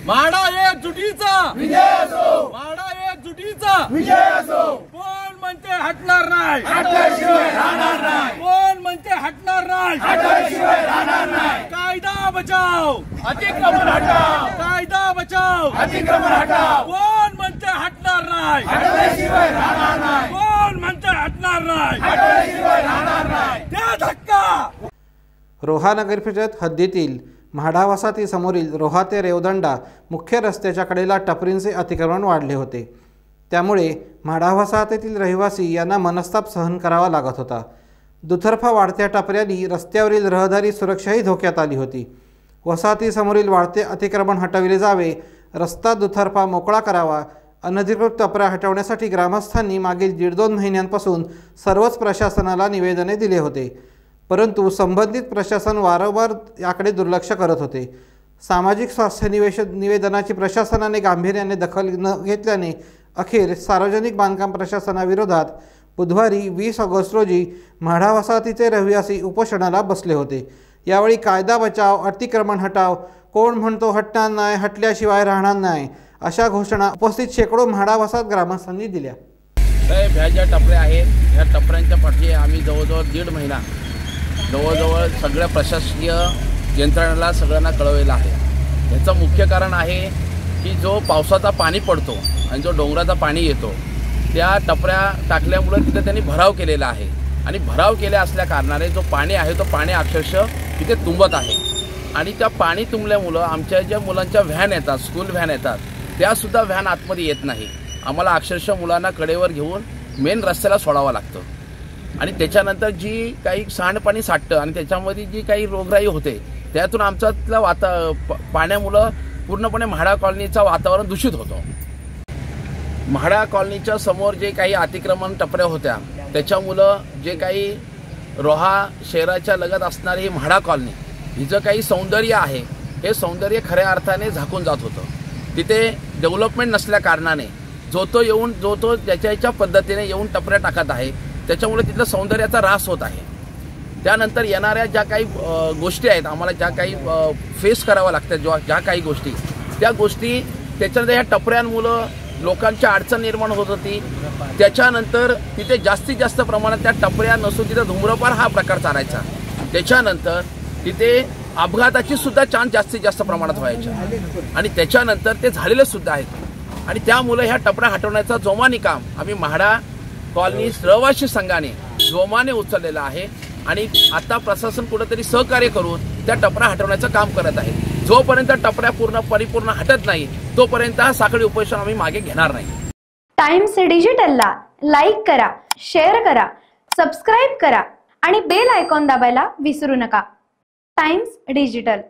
म्हाडा एकजुटीचा विजय असो, म्हाडा एकजुटीचा विजय असो। कोण म्हणते हटणार नाही, हटल्याशिवाय राहणार नाही। कोण म्हणते हटणार नाही, हटल्याशिवाय राहणार नाही। कायदा बचाव अतिक्रमण हटाव, कायदा बचाव अतिक्रमण हटाव। कोण म्हणते हटणार नाही, हटल्याशिवाय राहणार नाही। कोण म्हणते हटणार नाही, हटल्याशिवाय राहणार नाही। त्या धक्का। रोहा नगर परिषद हद्दीतील म्हाडा वसाहती समोरील रोहा ते रेवदंडा मुख्य रस्त्याच्या कडेला टपरींचे अतिक्रमण वाढले होते। त्यामुळे म्हाडा वसाहतीतील रहिवासी यांना मनस्ताप सहन करावा लागत होता। दुतर्फा वाढत्या टपऱ्यांनी रस्त्यावरील रहदारी सुरक्षाही धोक्यात आली होती। वसाहती समोरील वाढते अतिक्रमण हटविले जावे, रस्ता दुतर्फा मोकळा करावा। अनधिकृत टपऱ्या हटवण्यासाठी ग्रामस्थांनी मागील 1.5-2 महिन्यांपासून सर्वच प्रशासनाला निवेदने दिले होते, परंतु संबंधित प्रशासन वारंवार याकडे दुर्लक्ष करत होते। सामाजिक स्वास्थ्य निवेदनाची प्रशासनाने गांभीर्याने दखल न घेतल्याने अखेर सार्वजनिक बांधकाम प्रशासनाविरोधात बुधवारी 20 ऑगस्ट रोजी म्हाडा वसाहतीचे रहिवासी उपोषणाला बसले होते। यावेळी कायदा बचाव अतिक्रमण हटाव, कोण म्हणतो हटणार नाही, हटल्याशिवाय राहणार नाही अशा घोषणा उपस्थित शेकडो म्हाडा वसाहत ग्रामस्थांनी दिल्या। ह्या ज्या टपऱ्या आहेत ह्या टपऱ्यांच्या पाठी आम्ही जवळजवळ 1.5 महिना जवळजवळ सगळ्या प्रशासकीय यंत्रणाला सगळ्यांना कळवलेलं आहे। याचं मुख्य कारण आहे की जो पावसाचा पाणी पडतो आणि जो डोंगराचा पाणी येतो त्या टपऱ्या टाकल्यामुळे तिथे त्यांनी भराव केलेला आहे आणि भराव केल्या असल्या कारणाने जो पाणी आहे तो पाणी अक्षरशः तिथे तुंबत आहे आणि त्या पाणी तुंबल्यामुळं आमच्या ज्या मुलांच्या व्हॅन येतात, स्कूल व्हॅन येतात, त्यासुद्धा व्हॅन आतमध्ये येत नाही। आम्हाला अक्षरशः मुलांना कडेवर घेऊन मेन रस्त्याला सोडावं लागतं आणि त्याच्यानंतर जी काही सांडपाणी साठतं आणि त्याच्यामध्ये जी काही रोगराई होते त्यातून आमच्यातलं पाण्यामुळं पूर्णपणे म्हाडा कॉलनीचं वातावरण दूषित होतं। म्हाडा कॉलनीच्या समोर जे काही अतिक्रमण टपऱ्या होत्या त्याच्यामुळं जे काही रोहा शहराच्या लगत असणारी ही म्हाडा कॉलनी हिचं काही सौंदर्य आहे हे सौंदर्य खऱ्या अर्थाने झाकून जात होतं। तिथे डेव्हलपमेंट नसल्या कारणाने जो तो ज्याच्या पद्धतीने येऊन टपऱ्या टाकत आहे त्याच्यामुळे तिथलं सौंदर्याचा ऱ्हास होत आहे। त्यानंतर येणाऱ्या ज्या काही गोष्टी आहेत आम्हाला ज्या काही फेस कराव्या लागतात ज्या काही गोष्टी त्या गोष्टी त्याच्यानंतर ह्या टपऱ्यांमुळं लोकांची अडचण निर्माण होत होती। त्याच्यानंतर तिथे जास्तीत जास्त प्रमाणात त्या टपऱ्या नसून तिथे धूम्रपान हा प्रकार चालायचा। त्याच्यानंतर तिथे अपघाताची सुद्धा चान्स जास्तीत जास्त प्रमाणात व्हायच्या आणि त्याच्यानंतर ते झालेले सुद्धा आहेत आणि त्यामुळे ह्या टपऱ्या हटवण्याचा जोमाने काम आम्ही म्हाडा कॉलनी रहिवासी संघाने जोमाने उचललेला आहे आणि आता प्रशासन कुठेतरी सहकार्य करून त्या टपऱ्या हटवण्याचं काम करत आहे। जोपर्यंत टपऱ्या परिपूर्ण हटत नाही तोपर्यंत हा साखळी उपोषण आम्ही मागे घेणार नाही। टाइम्स डिजिटलला लाईक करा, शेअर करा, सबस्क्राईब करा आणि बेल आयकॉन दाबायला विसरू नका। Times digital.